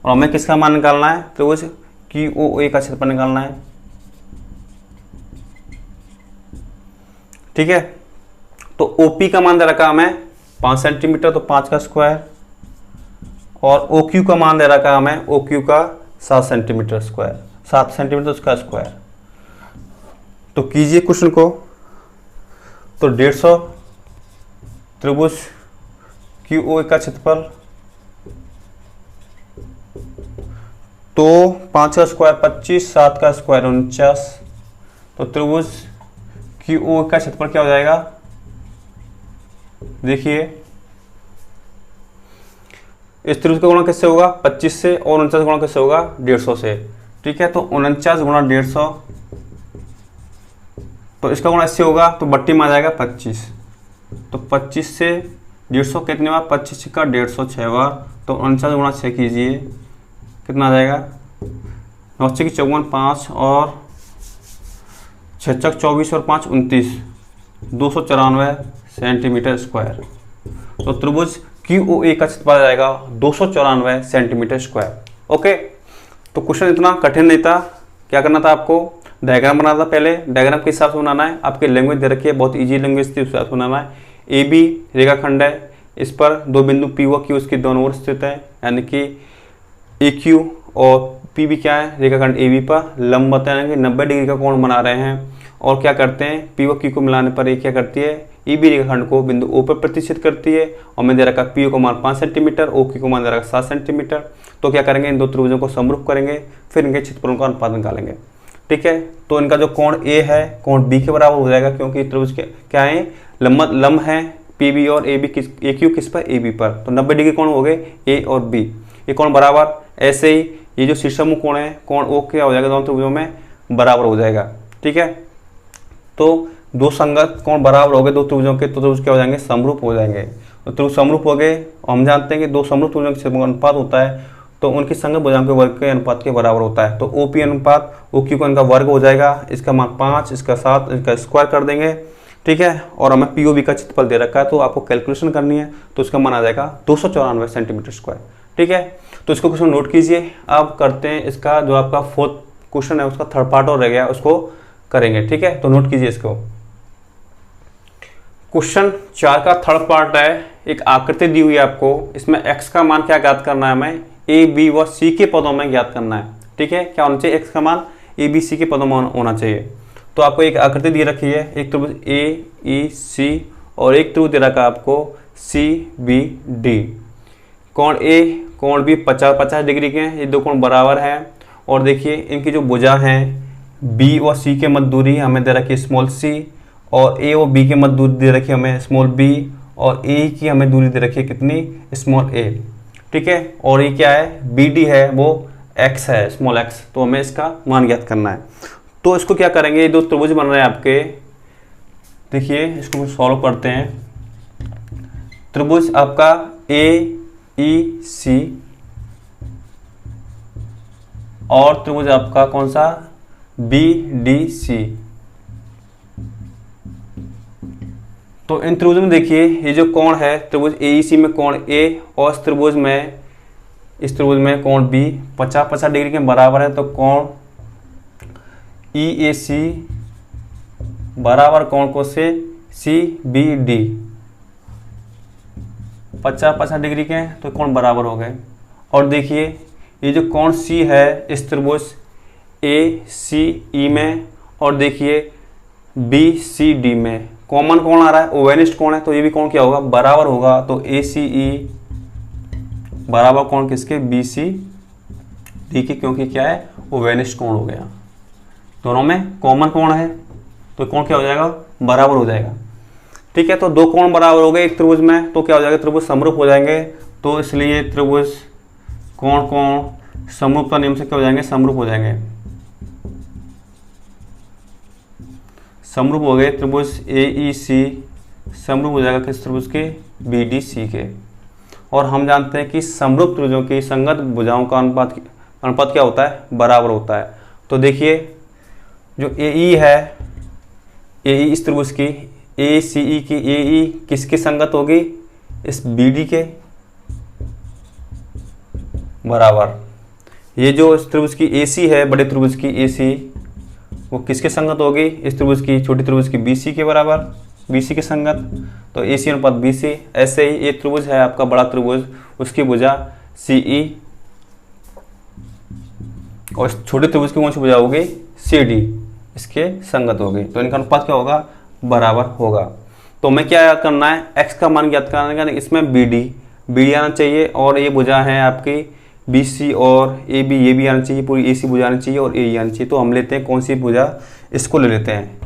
और हमें किसका मान निकालना है, तो उस QOA का क्षेत्रफल निकालना है। ठीक है, तो OP का मान दे रखा है हमें 5 सेंटीमीटर, तो 5 का स्क्वायर, और OQ का मान दे रखा है हमें, OQ का 7 सेंटीमीटर स्क्वायर, 7 सेंटीमीटर उसका स्क्वायर। तो कीजिए क्वेश्चन को, तो 150 त्रिभुज QOA का क्षेत्रफल, तो 5 का स्क्वायर 25, 7 का स्क्वायर 49, तो त्रिभुज QOA का क्षेत्रफल क्या हो जाएगा, देखिए इस त्रिभुज का गुणा किससे होगा, 25 से, और 49 गुणा किससे होगा, 150 से। ठीक है, तो 49 गुणा 150, तो इसका गुणा इससे होगा, तो बट्टी में आ जाएगा 25, तो 25 से 150 कितने बार, 25 का 150 6 बार, तो 49 गुणा 6 कीजिए, कितना आ जाएगा, 9 की 54, 5 और 6 24 और 5 29, 294 सेंटीमीटर स्क्वायर। तो त्रिभुज QOA का क्षेत्रफल आ जाएगा 294 सेंटीमीटर स्क्वायर। ओके, तो क्वेश्चन इतना कठिन नहीं था। क्या करना था आपको, डायग्राम बनाना था। पहले डायग्राम के हिसाब से बनाना है, आपके लैंग्वेज दे रखी है, बहुत इजी लैंग्वेज थी, उस हिसाब से बनाना है। AB रेखाखंड है, इस पर दो बिंदु P व Q उसके दोनों ओर स्थित है, यानी कि AQ और PB क्या है, रेखाखंड AB पर लंबवत, यानी कि 90 डिग्री का कोण बना रहे हैं। और क्या करते हैं, P व Q को मिलाने पर ये क्या करती है, EB रेखाखंड को बिंदु O पर प्रतिष्ठित करती है। और मैं दे रखा PO को मान 5 सेंटीमीटर, OQ को मान दे रखा 7 सेंटीमीटर। तो क्या करेंगे, इन दो त्रिभुजों को समरूप करेंगे, फिर इनके क्षेत्रफलों का अनुपात निकालेंगे। ठीक है, तो इनका जो कोण A है कोण B के बराबर हो जाएगा, क्योंकि त्रिभुज के क्या है, लंब है PB और AB किस, AQ किस पर, AB पर। तो 90 डिग्री कोण हो गए A और B, ये कोण बराबर। ऐसे ही ये जो शीर्षमुख कोण है, कोण O क्या हो जाएगा, दोनों त्रिभुजों में बराबर हो जाएगा। ठीक है, तो दो संगत कोण बराबर हो गए दो त्रिभुजों के, तो त्रिभुज क्या हो जाएंगे, समरूप हो जाएंगे। तो त्रिभुज समरूप हो गए, हम जानते हैं कि दो समरूप त्रिभुजों के अनुपात होता है, तो उनकी संगत भुजाओं के वर्ग के अनुपात के बराबर होता है। तो OP अनुपात OQ को इनका वर्ग हो जाएगा, इसका मान 5, इसका 7, इसका स्क्वायर कर देंगे। ठीक है, और हमें POB का क्षेत्रफल दे रखा है, तो आपको कैलकुलेशन करनी है, तो इसका मान आ जाएगा 294 सेंटीमीटर स्क्वायर। ठीक है, तो इसको क्वेश्चन नोट कीजिए। अब करते हैं इसका जो आपका 4th क्वेश्चन है, उसका थर्ड पार्ट और रह गया, उसको करेंगे। ठीक है, तो नोट कीजिए इसको। क्वेश्चन 4 का थर्ड पार्ट है, एक आकृति दी हुई है आपको, इसमें x का मान क्या ज्ञात करना है, हमें A, B व C के पदों में ज्ञात करना है। ठीक है, क्या होना चाहिए, x का मान A, B, C के पदों में होना चाहिए। तो आपको एक आकृति दी रखी है, एक त्रिभुज A, E, C और एक त्रिभुज दे रखा है आपको C, B, D। कोण ए कोण बी 50-50 डिग्री के हैं, ये दो कोण बराबर हैं। और देखिए इनकी जो भुजा हैं बी और सी के मध्य दूरी हमें दे रखी है स्मॉल सी, और ए और बी के मध्य दूरी दे रखी है हमें स्मॉल बी, और ए की हमें दूरी दे रखी है कितनी, स्मॉल ए। ठीक है, और ये क्या है, बी डी है वो एक्स है, स्मॉल एक्स। तो हमें इसका मान ज्ञात करना है। तो इसको क्या करेंगे, ये दो त्रिभुज बन रहे हैं आपके। देखिए इसको सॉल्व करते हैं। त्रिभुज आपका ए ई सी और त्रिभुज आपका कौन सा, बी डी सी। तो इन त्रिभुज में देखिए ये जो कोण है त्रिभुज ए ई सी में कोण ए, और इस त्रिभुज में कोण बी 50-50 डिग्री के बराबर है। तो कोण ई ए सी बराबर कोण को से सी बी डी 50-50 डिग्री के, तो कोण बराबर हो गए। और देखिए ये जो कोण सी है इस त्रिभुज ए सी ई में, और देखिए बी सी डी में कॉमन कोण आ रहा है, ओवेनिस्ट कोण है, तो ये भी कोण क्या होगा, बराबर होगा। तो ए सी ई बराबर कोण किसके, बी सी डी के, क्योंकि क्या है, ओवेनिस्ट कोण हो गया। दोनों में कॉमन कोण है तो कोण क्या हो जाएगा, बराबर हो जाएगा। ठीक है, तो दो कोण बराबर हो गए एक त्रिभुज में, तो क्या हो जाएगा, त्रिभुज समरूप हो जाएंगे। तो इसलिए त्रिभुज कोण समरूपता नियम से क्या हो जाएंगे, समरूप हो जाएंगे। समरूप हो गए त्रिभुज ए ई सी समरूप हो जाएगा किस त्रिभुज के, बी डी सी के। और हम जानते हैं कि समरूप त्रिभुजों की संगत भुजाओं का अनुपात क्या होता है, बराबर होता है। तो देखिए जो ए ई है, ए ई इस त्रिभुज की, ए सी ई की, ए ई किसके संगत होगी, इस बी डी के बराबर। ये जो इस त्रिभुज की ए सी है, बड़े त्रिभुज की ए सी, वो किसके संगत होगी, इस त्रिभुज की, छोटी त्रिभुज की बी सी के बराबर, बी सी के संगत। तो ए सी अनुपात बी सी। ऐसे ही ये त्रिभुज है आपका बड़ा त्रिभुज, उसकी भुजा सी ई, और इस छोटे त्रिभुज की कौन सी भुजा होगी, सी डी, इसके संगत होगी। तो इनका अनुपात क्या होगा, बराबर होगा। तो हमें क्या याद करना है, एक्स का मान ज्ञात करना है, इसमें बी डी आना चाहिए, और ये भुजा है आपकी बी सी और ए बी, ये भी आना चाहिए, पूरी ए सी भुजा आनी चाहिए और ए आनी चाहिए। तो हम लेते हैं कौन सी भुजा, इसको ले लेते हैं।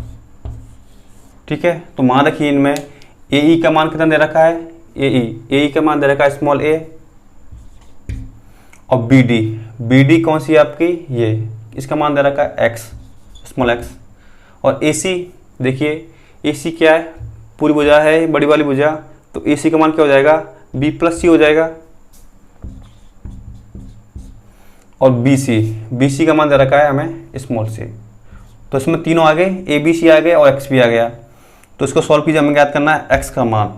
ठीक है, तो मान रखिए इनमें ए ई का मान कितना दे रखा है, ए ई का मान दे रखा है स्मॉल ए, और बी डी कौन सी है आपकी, ये, इसका मान दे रखा है एक्स, स्मॉल एक्स। और ए सी देखिए, ए सी क्या है, पूरी भुजा है बड़ी वाली भुजा, तो ए सी का मान क्या हो जाएगा, बी प्लस सी हो जाएगा। और बी सी का मान दे रखा है हमें स्मॉल सी। तो इसमें तीनों आ गए, ए बी सी आ गए और एक्स भी आ गया। तो इसको सॉल्व कीजिए, हमें याद करना है एक्स का मान।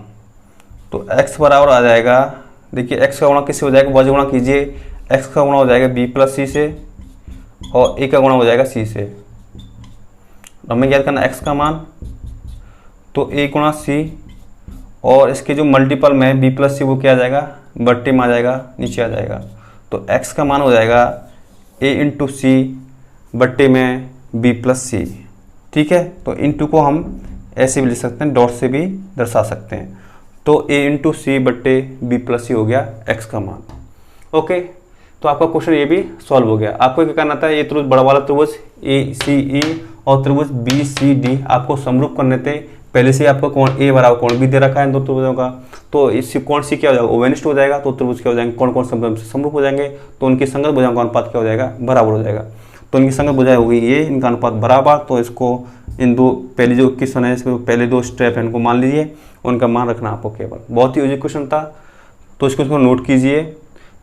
तो एक्स बराबर आ जाएगा, देखिए एक्स का गुणा किससे हो जाएगा, वज गुणा कीजिए, एक्स का गुणा हो जाएगा बी प्लस सी से, और ए का गुणा हो जाएगा सी से। हमें याद करना एक्स का मान, तो ए गुणा सी, और इसके जो मल्टीपल में बी प्लस सी वो क्या आ जाएगा, बट्टे में आ जाएगा, नीचे आ जाएगा। तो x का मान हो जाएगा a इंटू सी बट्टे में b प्लस सी। ठीक है, तो इंटू को हम ऐसे भी लिख सकते हैं, डॉट से भी दर्शा सकते हैं। तो a इंटू सी बट्टे b प्लस सी हो गया x का मान। ओके, तो आपका क्वेश्चन ये भी सॉल्व हो गया। आपको क्या करना था, ये त्रिभुज बड़ा वाला त्रिभुज ए सी ई और त्रिभुज बी सी डी आपको समरूप करने थे। पहले से आपका कोण ए बराबर कोण बी दे रखा है दो त्रिभुजों का, तो इससे कोण सी क्या हो जाएगा, ओवेनिस्ट हो जाएगा। तो त्रिभुज क्या हो जाएंगे, कौन कौन समरूप हो जाएंगे, तो उनकी संगत भुजाओं का अनुपात क्या हो जाएगा, बराबर हो जाएगा। तो इनकी संगत भुजाएं होगी ये, इनका अनुपात बराबर। तो इसको इन दो पहले जो क्वेश्चन है, इसको पहले दो स्टेप है इनको मान लीजिए, उनका मान रखना आपको केवल। बहुत ही ईजी क्वेश्चन था, तो इसको नोट कीजिए।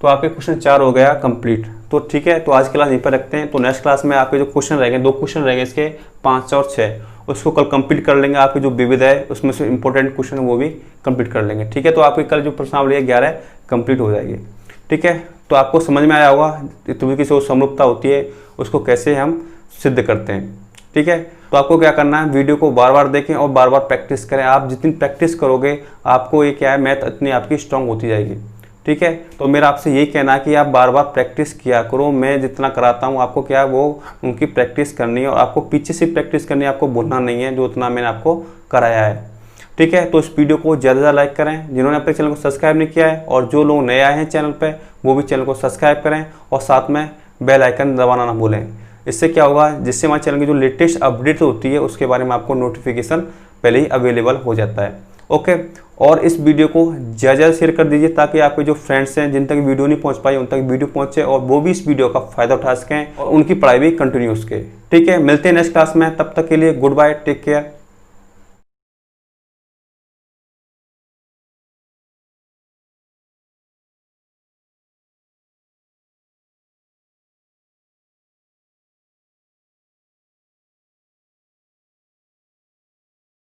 तो आपके क्वेश्चन 4 हो गया कंप्लीट। तो ठीक है, तो आज क्लास यहीं पर रखते हैं। तो नेक्स्ट क्लास में आपके जो क्वेश्चन रहेंगे, 2 क्वेश्चन रहेंगे इसके, 5 और 6, उसको कल कंप्लीट कर लेंगे। आपके जो विविध है उसमें से इंपॉर्टेंट क्वेश्चन है वो भी कंप्लीट कर लेंगे। ठीक है, तो आपकी कल जो प्रश्नावली है 11 कंप्लीट हो जाएगी। ठीक है, तो आपको समझ में आया होगा त्रिभुज की जो समरूपता होती है उसको कैसे हम सिद्ध करते हैं। ठीक है, तो आपको क्या करना है, वीडियो को बार बार देखें और बार बार प्रैक्टिस करें। आप जितनी प्रैक्टिस करोगे आपको ये क्या है, मैथ इतनी आपकी स्ट्रांग होती जाएगी। ठीक है, तो मेरा आपसे यही कहना है कि आप बार बार प्रैक्टिस किया करो। मैं जितना कराता हूँ आपको क्या है वो उनकी प्रैक्टिस करनी है, और आपको पीछे से प्रैक्टिस करनी है, आपको भूलना नहीं है जो उतना मैंने आपको कराया है। ठीक है, तो इस वीडियो को ज़्यादा से ज़्यादा लाइक करें, जिन्होंने अपने चैनल को सब्सक्राइब नहीं किया है, और जो लोग नए आए हैं चैनल पे वो भी चैनल को सब्सक्राइब करें और साथ में बेल आइकन दबाना ना भूलें। इससे क्या होगा, जिससे हमारे चैनल की जो लेटेस्ट अपडेट होती है उसके बारे में आपको नोटिफिकेशन पहले ही अवेलेबल हो जाता है। ओके, और इस वीडियो को ज़्यादा शेयर कर दीजिए ताकि आपके जो फ्रेंड्स हैं जिन तक वीडियो नहीं पहुंच पाई उन तक वीडियो पहुंचे और वो भी इस वीडियो का फ़ायदा उठा सकें और उनकी पढ़ाई भी कंटिन्यू सके। ठीक है, मिलते हैं नेक्स्ट क्लास में, तब तक के लिए गुड बाय, टेक केयर।